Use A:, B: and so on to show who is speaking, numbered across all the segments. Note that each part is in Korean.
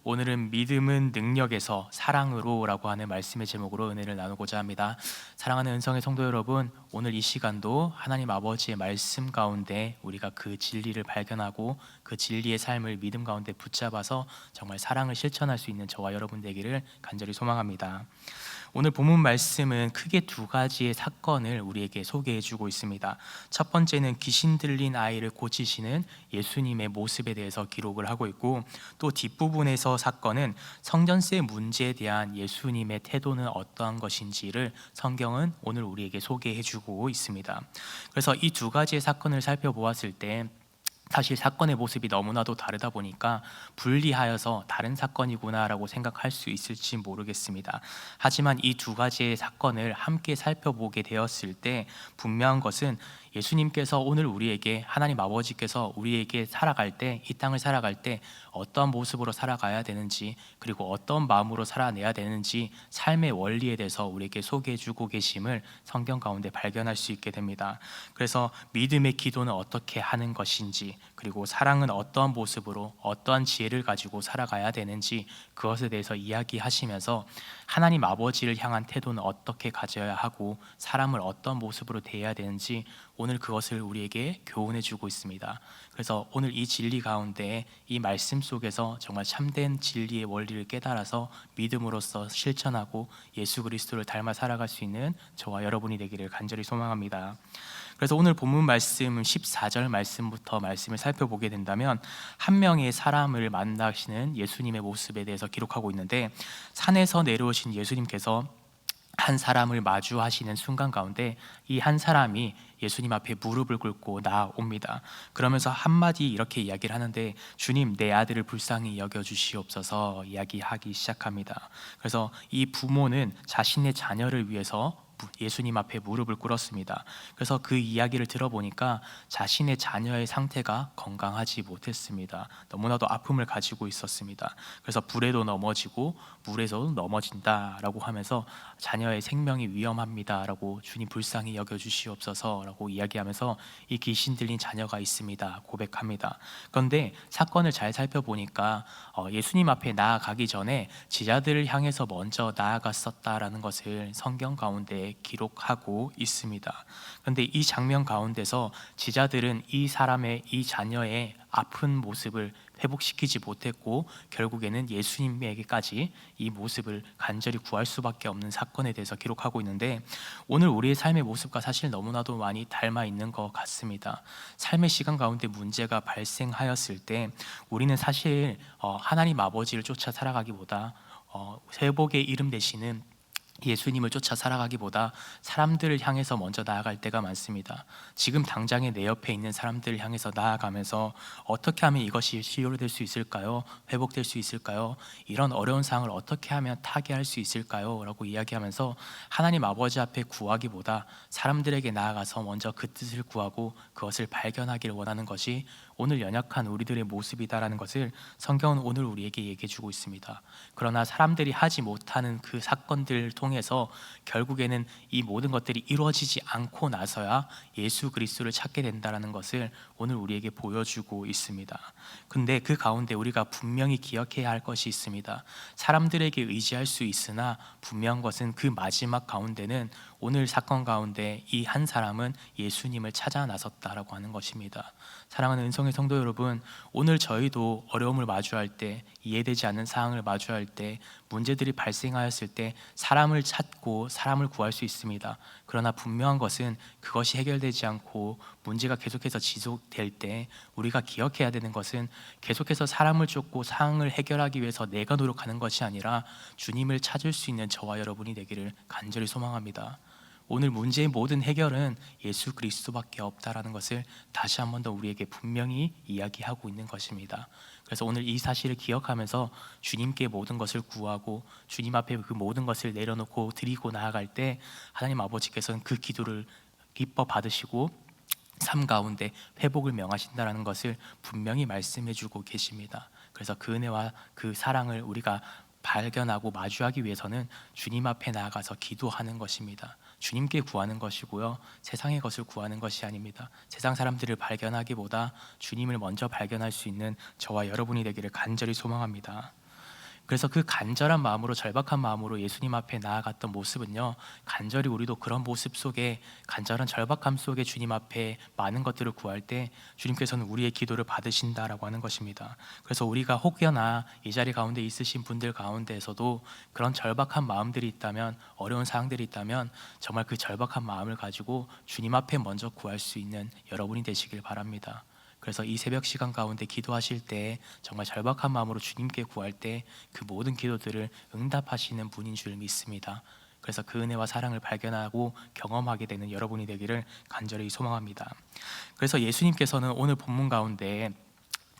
A: 오늘은 믿음은 능력에서 사랑으로라고 하는 말씀의 제목으로 은혜를 나누고자 합니다. 사랑하는 은성의 성도 여러분, 오늘 이 시간도 하나님 아버지의 말씀 가운데 우리가 그 진리를 발견하고 그 진리의 삶을 믿음 가운데 붙잡아서 정말 사랑을 실천할 수 있는 저와 여러분 되기를 간절히 소망합니다. 오늘 본문 말씀은 크게 두 가지의 사건을 우리에게 소개해주고 있습니다. 첫 번째는 귀신 들린 아이를 고치시는 예수님의 모습에 대해서 기록을 하고 있고, 또 뒷부분에서 사건은 성전세 문제에 대한 예수님의 태도는 어떠한 것인지를 성경은 오늘 우리에게 소개해주고 있습니다. 그래서 이 두 가지의 사건을 살펴보았을 때 사실 사건의 모습이 너무나도 다르다 보니까 분리하여서 다른 사건이구나라고 생각할 수 있을지 모르겠습니다. 하지만 이 두 가지의 사건을 함께 살펴보게 되었을 때 분명한 것은 예수님께서 오늘 우리에게, 하나님 아버지께서 우리에게 살아갈 때, 이 땅을 살아갈 때 어떤 모습으로 살아가야 되는지, 그리고 어떤 마음으로 살아내야 되는지 삶의 원리에 대해서 우리에게 소개해주고 계심을 성경 가운데 발견할 수 있게 됩니다. 그래서 믿음의 기도는 어떻게 하는 것인지, 그리고 사랑은 어떠한 모습으로 어떠한 지혜를 가지고 살아가야 되는지 그것에 대해서 이야기하시면서 하나님 아버지를 향한 태도는 어떻게 가져야 하고 사람을 어떤 모습으로 대해야 되는지 오늘 그것을 우리에게 교훈해 주고 있습니다. 그래서 오늘 이 진리 가운데 이 말씀 속에서 정말 참된 진리의 원리를 깨달아서 믿음으로써 실천하고 예수 그리스도를 닮아 살아갈 수 있는 저와 여러분이 되기를 간절히 소망합니다. 그래서 오늘 본문 말씀 14절 말씀부터 말씀을 살펴보게 된다면 한 명의 사람을 만나시는 예수님의 모습에 대해서 기록하고 있는데, 산에서 내려오신 예수님께서 한 사람을 마주하시는 순간 가운데 이 한 사람이 예수님 앞에 무릎을 꿇고 나옵니다. 그러면서 한마디 이렇게 이야기를 하는데, 주님, 내 아들을 불쌍히 여겨주시옵소서 이야기하기 시작합니다. 그래서 이 부모는 자신의 자녀를 위해서 예수님 앞에 무릎을 꿇었습니다. 그래서 그 이야기를 들어보니까 자신의 자녀의 상태가 건강하지 못했습니다. 너무나도 아픔을 가지고 있었습니다. 그래서 불에도 넘어지고 물에서도 넘어진다라고 하면서 자녀의 생명이 위험합니다라고, 주님 불쌍히 여겨주시옵소서라고 이야기하면서 이 귀신 들린 자녀가 있습니다 고백합니다. 그런데 사건을 잘 살펴보니까 예수님 앞에 나아가기 전에 제자들을 향해서 먼저 나아갔었다라는 것을 성경 가운데 기록하고 있습니다. 그런데 이 장면 가운데서 제자들은 이 사람의, 이 자녀의 아픈 모습을 회복시키지 못했고 결국에는 예수님에게까지 이 모습을 간절히 구할 수밖에 없는 사건에 대해서 기록하고 있는데, 오늘 우리의 삶의 모습과 사실 너무나도 많이 닮아 있는 것 같습니다. 삶의 시간 가운데 문제가 발생하였을 때 우리는 사실 하나님 아버지를 쫓아 살아가기보다 회복의 이름 되시는 예수님을 쫓아 살아가기보다 사람들을 향해서 먼저 나아갈 때가 많습니다. 지금 당장에 내 옆에 있는 사람들을 향해서 나아가면서 어떻게 하면 이것이 치유될 수 있을까요? 회복될 수 있을까요? 이런 어려운 상황을 어떻게 하면 타개할 수 있을까요? 라고 이야기하면서 하나님 아버지 앞에 구하기보다 사람들에게 나아가서 먼저 그 뜻을 구하고 그것을 발견하기를 원하는 것이 오늘 연약한 우리들의 모습이다라는 것을 성경은 오늘 우리에게 얘기해 주고 있습니다. 그러나 사람들이 하지 못하는 그 사건들을 통해서 결국에는 이 모든 것들이 이루어지지 않고 나서야 예수 그리스도를 찾게 된다라는 것을 오늘 우리에게 보여주고 있습니다. 근데 그 가운데 우리가 분명히 기억해야 할 것이 있습니다. 사람들에게 의지할 수 있으나 분명한 것은 그 마지막 가운데는 오늘 사건 가운데 이 한 사람은 예수님을 찾아 나섰다라고 하는 것입니다. 사랑하는 은성의 성도 여러분, 오늘 저희도 어려움을 마주할 때, 이해되지 않는 상황을 마주할 때, 문제들이 발생하였을 때 사람을 찾고 사람을 구할 수 있습니다. 그러나 분명한 것은 그것이 해결되지 않고 문제가 계속해서 지속될 때 우리가 기억해야 되는 것은 계속해서 사람을 쫓고 상황을 해결하기 위해서 내가 노력하는 것이 아니라 주님을 찾을 수 있는 저와 여러분이 되기를 간절히 소망합니다. 오늘 문제의 모든 해결은 예수 그리스도밖에 없다라는 것을 다시 한 번 더 우리에게 분명히 이야기하고 있는 것입니다. 그래서 오늘 이 사실을 기억하면서 주님께 모든 것을 구하고 주님 앞에 그 모든 것을 내려놓고 드리고 나아갈 때 하나님 아버지께서는 그 기도를 기뻐 받으시고 삶 가운데 회복을 명하신다라는 것을 분명히 말씀해 주고 계십니다. 그래서 그 은혜와 그 사랑을 우리가 발견하고 마주하기 위해서는 주님 앞에 나아가서 기도하는 것입니다. 주님께 구하는 것이고요, 세상의 것을 구하는 것이 아닙니다. 세상 사람들을 발견하기보다 주님을 먼저 발견할 수 있는 저와 여러분이 되기를 간절히 소망합니다. 그래서 그 간절한 마음으로, 절박한 마음으로 예수님 앞에 나아갔던 모습은요, 간절히 우리도 그런 모습 속에, 간절한 절박함 속에 주님 앞에 많은 것들을 구할 때 주님께서는 우리의 기도를 받으신다라고 하는 것입니다. 그래서 우리가 혹여나 이 자리 가운데 있으신 분들 가운데에서도 그런 절박한 마음들이 있다면, 어려운 사항들이 있다면 정말 그 절박한 마음을 가지고 주님 앞에 먼저 구할 수 있는 여러분이 되시길 바랍니다. 그래서 이 새벽 시간 가운데 기도하실 때 정말 절박한 마음으로 주님께 구할 때 그 모든 기도들을 응답하시는 분인 줄 믿습니다. 그래서 그 은혜와 사랑을 발견하고 경험하게 되는 여러분이 되기를 간절히 소망합니다. 그래서 예수님께서는 오늘 본문 가운데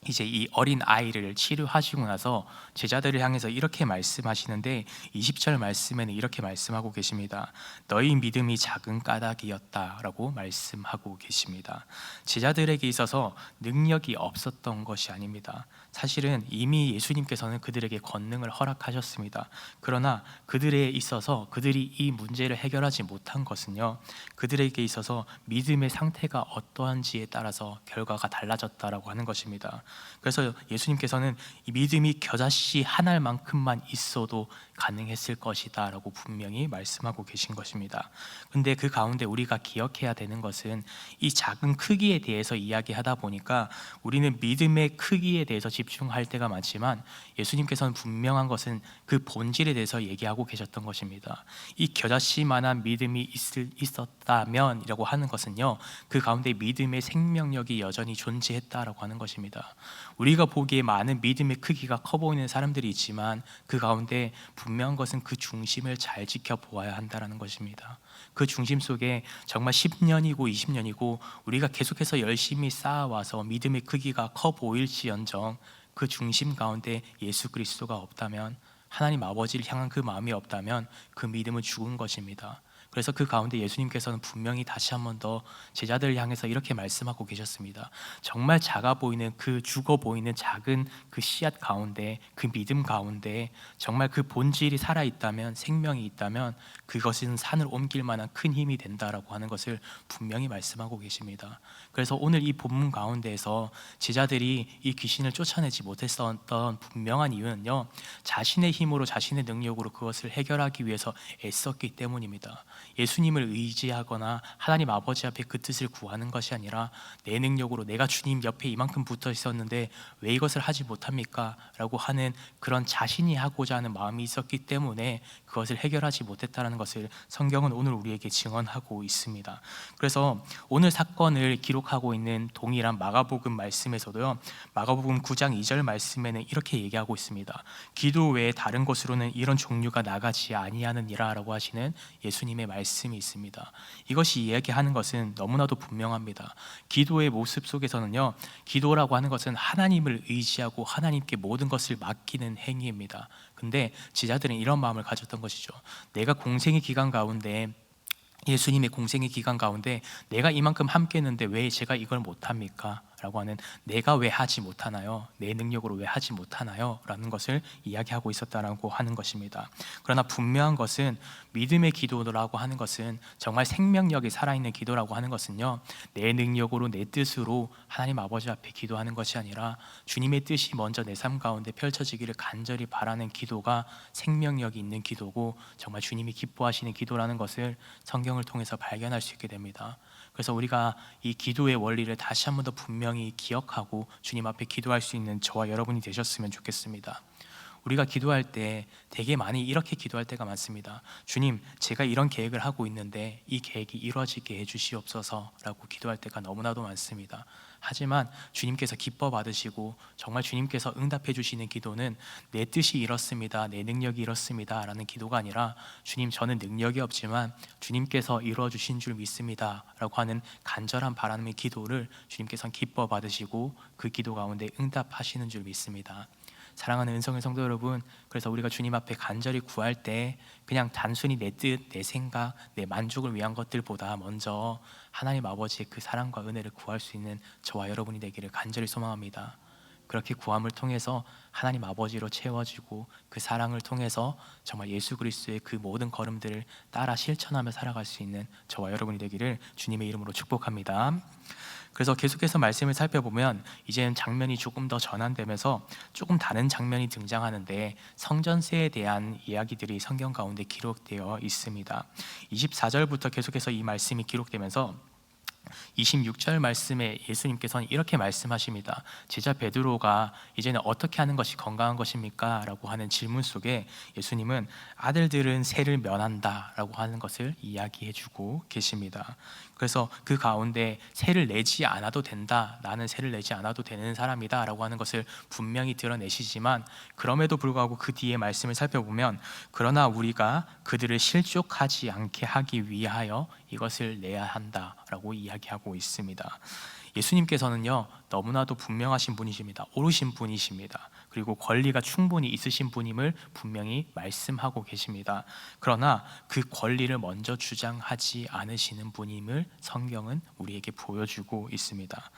A: 이제 이 어린 아이를 치료하시고 나서 제자들을 향해서 이렇게 말씀하시는데, 20절 말씀에는 이렇게 말씀하고 계십니다. 너희 믿음이 작은 까닭이었다라고 말씀하고 계십니다. 제자들에게 있어서 능력이 없었던 것이 아닙니다. 사실은 이미 예수님께서는 그들에게 권능을 허락하셨습니다. 그러나 그들에 있어서, 그들이 이 문제를 해결하지 못한 것은요, 그들에게 있어서 믿음의 상태가 어떠한지에 따라서 결과가 달라졌다라고 하는 것입니다. 그래서 예수님께서는 이 믿음이 겨자씨 한 알만큼만 있어도 가능했을 것이다 라고 분명히 말씀하고 계신 것입니다. 근데 그 가운데 우리가 기억해야 되는 것은, 이 작은 크기에 대해서 이야기하다 보니까 우리는 믿음의 크기에 대해서 집중할 때가 많지만, 예수님께서는 분명한 것은 그 본질에 대해서 얘기하고 계셨던 것입니다. 이 겨자씨만한 믿음이 있었다면 이라고 하는 것은요, 그 가운데 믿음의 생명력이 여전히 존재했다라고 하는 것입니다. 우리가 보기에 많은 믿음의 크기가 커 보이는 사람들이 있지만, 그 가운데 분명한 것은 그 중심을 잘 지켜보아야 한다는 것입니다. 그 중심 속에 정말 10년이고 20년이고 우리가 계속해서 열심히 쌓아와서 믿음의 크기가 커 보일지언정 그 중심 가운데 예수 그리스도가 없다면, 하나님 아버지를 향한 그 마음이 없다면 그 믿음은 죽은 것입니다. 그래서 그 가운데 예수님께서는 분명히 다시 한 번 더 제자들을 향해서 이렇게 말씀하고 계셨습니다. 정말 작아 보이는, 그 죽어 보이는 작은 그 씨앗 가운데, 그 믿음 가운데 정말 그 본질이 살아있다면, 생명이 있다면 그것은 산을 옮길 만한 큰 힘이 된다라고 하는 것을 분명히 말씀하고 계십니다. 그래서 오늘 이 본문 가운데에서 제자들이 이 귀신을 쫓아내지 못했었던 분명한 이유는요, 자신의 힘으로, 자신의 능력으로 그것을 해결하기 위해서 애썼기 때문입니다. 예수님을 의지하거나 하나님 아버지 앞에 그 뜻을 구하는 것이 아니라, 내 능력으로 내가 주님 옆에 이만큼 붙어 있었는데 왜 이것을 하지 못합니까? 라고 하는 그런 자신이 하고자 하는 마음이 있었기 때문에 그것을 해결하지 못했다는 것을 성경은 오늘 우리에게 증언하고 있습니다. 그래서 오늘 사건을 기록하고 있는 동일한 마가복음 말씀에서도요, 마가복음 9장 2절 말씀에는 이렇게 얘기하고 있습니다. 기도 외에 다른 곳으로는 이런 종류가 나가지 아니하느니라 라고 하시는 예수님의 말씀이 있습니다. 이것이 이야기하는 것은 너무나도 분명합니다. 기도의 모습 속에서는요, 기도라고 하는 것은 하나님을 의지하고 하나님께 모든 것을 맡기는 행위입니다. 근데 제자들은 이런 마음을 가졌던 것이죠. 내가 공생의 기간 가운데, 예수님의 공생의 기간 가운데 내가 이만큼 함께 했는데 왜 제가 이걸 못합니까? 라고 하는, 내가 왜 하지 못하나요? 내 능력으로 왜 하지 못하나요? 라는 것을 이야기하고 있었다라고 하는 것입니다. 그러나 분명한 것은, 믿음의 기도라고 하는 것은, 정말 생명력이 살아있는 기도라고 하는 것은요, 내 능력으로, 내 뜻으로 하나님 아버지 앞에 기도하는 것이 아니라 주님의 뜻이 먼저 내 삶 가운데 펼쳐지기를 간절히 바라는 기도가 생명력이 있는 기도고, 정말 주님이 기뻐하시는 기도라는 것을 성경을 통해서 발견할 수 있게 됩니다. 그래서 우리가 이 기도의 원리를 다시 한 번 더 분명히 기억하고 주님 앞에 기도할 수 있는 저와 여러분이 되셨으면 좋겠습니다. 우리가 기도할 때 되게 많이 이렇게 기도할 때가 많습니다. 주님, 제가 이런 계획을 하고 있는데 이 계획이 이루어지게 해주시옵소서 라고 기도할 때가 너무나도 많습니다. 하지만 주님께서 기뻐 받으시고 정말 주님께서 응답해 주시는 기도는, 내 뜻이 이렇습니다, 내 능력이 이렇습니다 라는 기도가 아니라, 주님, 저는 능력이 없지만 주님께서 이루어 주신 줄 믿습니다 라고 하는 간절한 바람의 기도를 주님께서는 기뻐 받으시고 그 기도 가운데 응답하시는 줄 믿습니다. 사랑하는 은성의 성도 여러분, 그래서 우리가 주님 앞에 간절히 구할 때 그냥 단순히 내 뜻, 내 생각, 내 만족을 위한 것들보다 먼저 하나님 아버지의 그 사랑과 은혜를 구할 수 있는 저와 여러분이 되기를 간절히 소망합니다. 그렇게 구함을 통해서 하나님 아버지로 채워지고, 그 사랑을 통해서 정말 예수 그리스도의 그 모든 걸음들을 따라 실천하며 살아갈 수 있는 저와 여러분이 되기를 주님의 이름으로 축복합니다. 그래서 계속해서 말씀을 살펴보면 이제는 장면이 조금 더 전환되면서 조금 다른 장면이 등장하는데 성전세에 대한 이야기들이 성경 가운데 기록되어 있습니다. 24절부터 계속해서 이 말씀이 기록되면서 26절 말씀에 예수님께서는 이렇게 말씀하십니다. 제자 베드로가 이제는 어떻게 하는 것이 건강한 것입니까? 라고 하는 질문 속에 예수님은 아들들은 세를 면한다 라고 하는 것을 이야기해 주고 계십니다. 그래서 그 가운데 세를 내지 않아도 된다, 나는 세를 내지 않아도 되는 사람이다 라고 하는 것을 분명히 드러내시지만, 그럼에도 불구하고 그 뒤에 말씀을 살펴보면 그러나 우리가 그들을 실족하지 않게 하기 위하여 이것을 내야 한다라고 이야기하고 있습니다. 예수님께서는요, 너무나도 분명하신 분이십니다. 옳으신 분이십니다. 그리고 권리가 충분히 있으신 분임을 분명히 말씀하고 계십니다. 그러나 그 권리를 먼저 주장하지 않으시는 분임을 성경은 우리에게 보여주고 있습니다.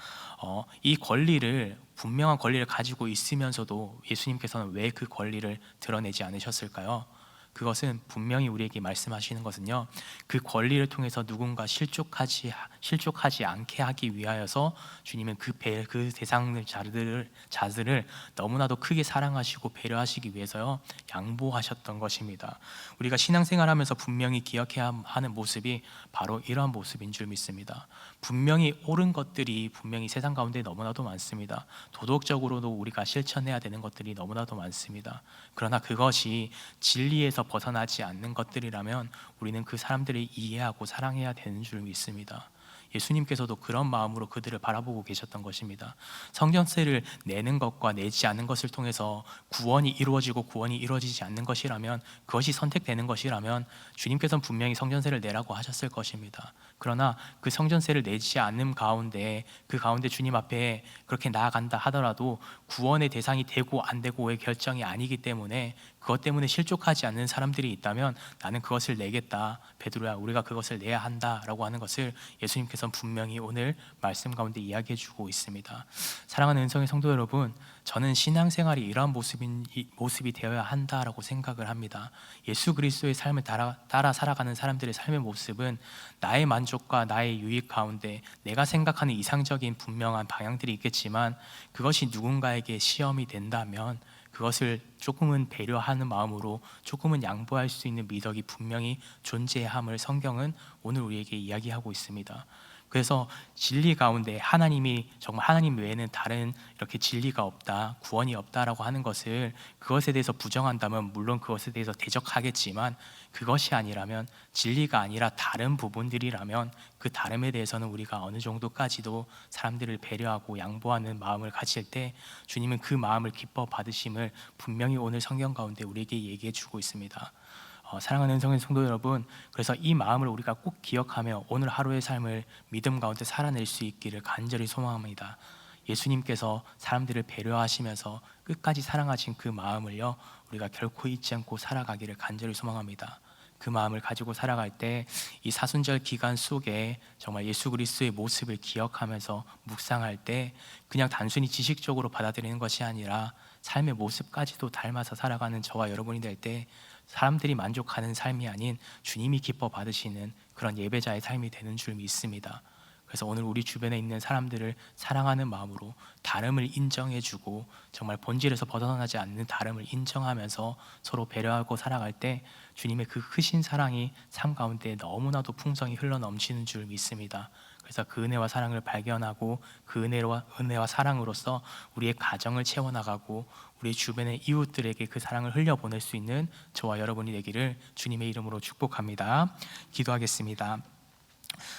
A: 이 권리를, 분명한 권리를 가지고 있으면서도 예수님께서는 왜 그 권리를 드러내지 않으셨을까요? 그것은 분명히 우리에게 말씀하시는 것은요, 그 권리를 통해서 누군가 실족하지 않게 하기 위하여서 주님은 그 대상들 자들을 너무나도 크게 사랑하시고 배려하시기 위해서요 양보하셨던 것입니다. 우리가 신앙생활하면서 분명히 기억해야 하는 모습이 바로 이러한 모습인 줄 믿습니다. 분명히 옳은 것들이 분명히 세상 가운데 너무나도 많습니다. 도덕적으로도 우리가 실천해야 되는 것들이 너무나도 많습니다. 그러나 그것이 진리에서 벗어나지 않는 것들이라면 우리는 그 사람들을 이해하고 사랑해야 되는 줄 믿습니다. 예수님께서도 그런 마음으로 그들을 바라보고 계셨던 것입니다. 성전세를 내는 것과 내지 않는 것을 통해서 구원이 이루어지고 구원이 이루어지지 않는 것이라면, 그것이 선택되는 것이라면 주님께서는 분명히 성전세를 내라고 하셨을 것입니다. 그러나 그 성전세를 내지 않는 가운데, 그 가운데 주님 앞에 그렇게 나아간다 하더라도 구원의 대상이 되고 안 되고의 결정이 아니기 때문에, 그것 때문에 실족하지 않는 사람들이 있다면 나는 그것을 내겠다, 베드로야 우리가 그것을 내야 한다라고 하는 것을 예수님께서는 분명히 오늘 말씀 가운데 이야기해 주고 있습니다. 사랑하는 은성의 성도 여러분, 저는 신앙생활이 이러한 모습이 되어야 한다라고 생각을 합니다. 예수 그리스도의 삶을 따라 살아가는 사람들의 삶의 모습은 나의 만족과 나의 유익 가운데 내가 생각하는 이상적인 분명한 방향들이 있겠지만, 그것이 누군가에게 시험이 된다면 그것을 조금은 배려하는 마음으로 조금은 양보할 수 있는 미덕이 분명히 존재함을 성경은 오늘 우리에게 이야기하고 있습니다. 그래서 진리 가운데 하나님이 정말 하나님 외에는 다른 이렇게 진리가 없다, 구원이 없다라고 하는 것을, 그것에 대해서 부정한다면 물론 그것에 대해서 대적하겠지만, 그것이 아니라면, 진리가 아니라 다른 부분들이라면 그 다름에 대해서는 우리가 어느 정도까지도 사람들을 배려하고 양보하는 마음을 가질 때 주님은 그 마음을 기뻐 받으심을 분명히 오늘 성경 가운데 우리에게 얘기해 주고 있습니다. 사랑하는 성도 여러분, 그래서 이 마음을 우리가 꼭 기억하며 오늘 하루의 삶을 믿음 가운데 살아낼 수 있기를 간절히 소망합니다. 예수님께서 사람들을 배려하시면서 끝까지 사랑하신 그 마음을요 우리가 결코 잊지 않고 살아가기를 간절히 소망합니다. 그 마음을 가지고 살아갈 때 이 사순절 기간 속에 정말 예수 그리스도의 모습을 기억하면서 묵상할 때 그냥 단순히 지식적으로 받아들이는 것이 아니라 삶의 모습까지도 닮아서 살아가는 저와 여러분이 될 때 사람들이 만족하는 삶이 아닌 주님이 기뻐 받으시는 그런 예배자의 삶이 되는 줄 믿습니다. 그래서 오늘 우리 주변에 있는 사람들을 사랑하는 마음으로 다름을 인정해주고 정말 본질에서 벗어나지 않는 다름을 인정하면서 서로 배려하고 살아갈 때 주님의 그 크신 사랑이 삶 가운데 너무나도 풍성히 흘러넘치는 줄 믿습니다. 그래서 그 은혜와 사랑을 발견하고 그 은혜와 사랑으로서 우리의 가정을 채워나가고 우리 주변의 이웃들에게 그 사랑을 흘려보낼 수 있는 저와 여러분이 되기를 주님의 이름으로 축복합니다. 기도하겠습니다.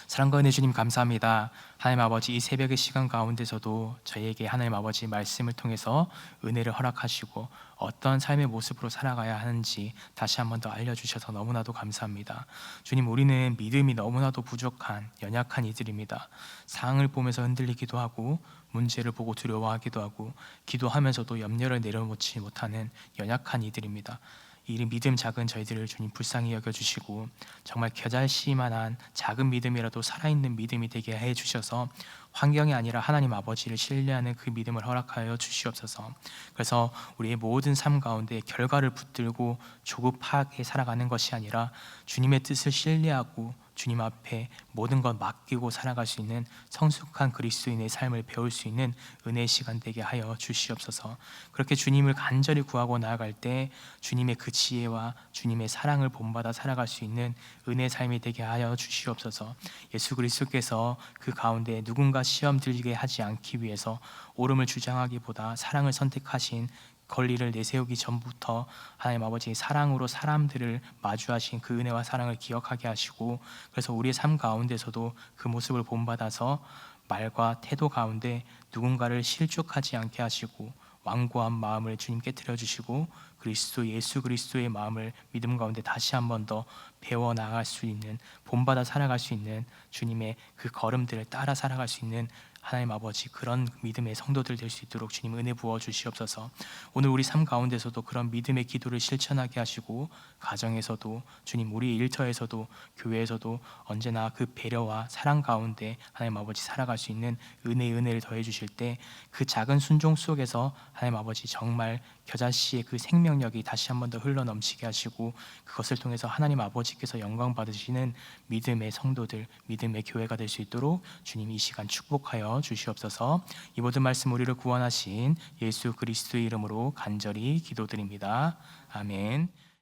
A: 사랑과 은혜 주님 감사합니다. 하나님 아버지, 이 새벽의 시간 가운데서도 저희에게 하나님 아버지 말씀을 통해서 은혜를 허락하시고 어떤 삶의 모습으로 살아가야 하는지 다시 한 번 더 알려주셔서 너무나도 감사합니다. 주님, 우리는 믿음이 너무나도 부족한 연약한 이들입니다. 상황을 보면서 흔들리기도 하고 문제를 보고 두려워하기도 하고 기도하면서도 염려를 내려놓지 못하는 연약한 이들입니다. 이 믿음 작은 저희들을 주님 불쌍히 여겨주시고 정말 겨자씨만한 작은 믿음이라도 살아있는 믿음이 되게 해주셔서 환경이 아니라 하나님 아버지를 신뢰하는 그 믿음을 허락하여 주시옵소서. 그래서 우리의 모든 삶 가운데 결과를 붙들고 조급하게 살아가는 것이 아니라 주님의 뜻을 신뢰하고 주님 앞에 모든 것 맡기고 살아갈 수 있는 성숙한 그리스도인의 삶을 배울 수 있는 은혜의 시간 되게 하여 주시옵소서. 그렇게 주님을 간절히 구하고 나아갈 때 주님의 그 지혜와 주님의 사랑을 본받아 살아갈 수 있는 은혜의 삶이 되게 하여 주시옵소서. 예수 그리스도께서 그 가운데 누군가 시험 들게 하지 않기 위해서 옳음을 주장하기보다 사랑을 선택하신 권리를 내세우기 전부터 하나님 아버지 사랑으로 사람들을 마주하신 그 은혜와 사랑을 기억하게 하시고, 그래서 우리의 삶 가운데서도 그 모습을 본받아서 말과 태도 가운데 누군가를 실족하지 않게 하시고 완고한 마음을 주님 깨뜨려 주시고 그리스도 예수 그리스도의 마음을 믿음 가운데 다시 한 번 더 배워 나갈 수 있는, 본받아 살아갈 수 있는 주님의 그 걸음들을 따라 살아갈 수 있는 하나님 아버지 그런 믿음의 성도들 될 수 있도록 주님 은혜 부어 주시옵소서. 오늘 우리 삶 가운데서도 그런 믿음의 기도를 실천하게 하시고 가정에서도 주님 우리 일터에서도 교회에서도 언제나 그 배려와 사랑 가운데 하나님 아버지 살아갈 수 있는 은혜를 더해 주실 때 그 작은 순종 속에서 하나님 아버지 정말 겨자씨의 그 생명력이 다시 한 번 더 흘러 넘치게 하시고 그것을 통해서 하나님 아버지께서 영광 받으시는 믿음의 성도들, 믿음의 교회가 될 수 있도록 주님 이 시간 축복하여 주시옵소서. 이 모든 말씀 우리를 구원하신 예수 그리스도의 이름으로 간절히 기도드립니다. 아멘.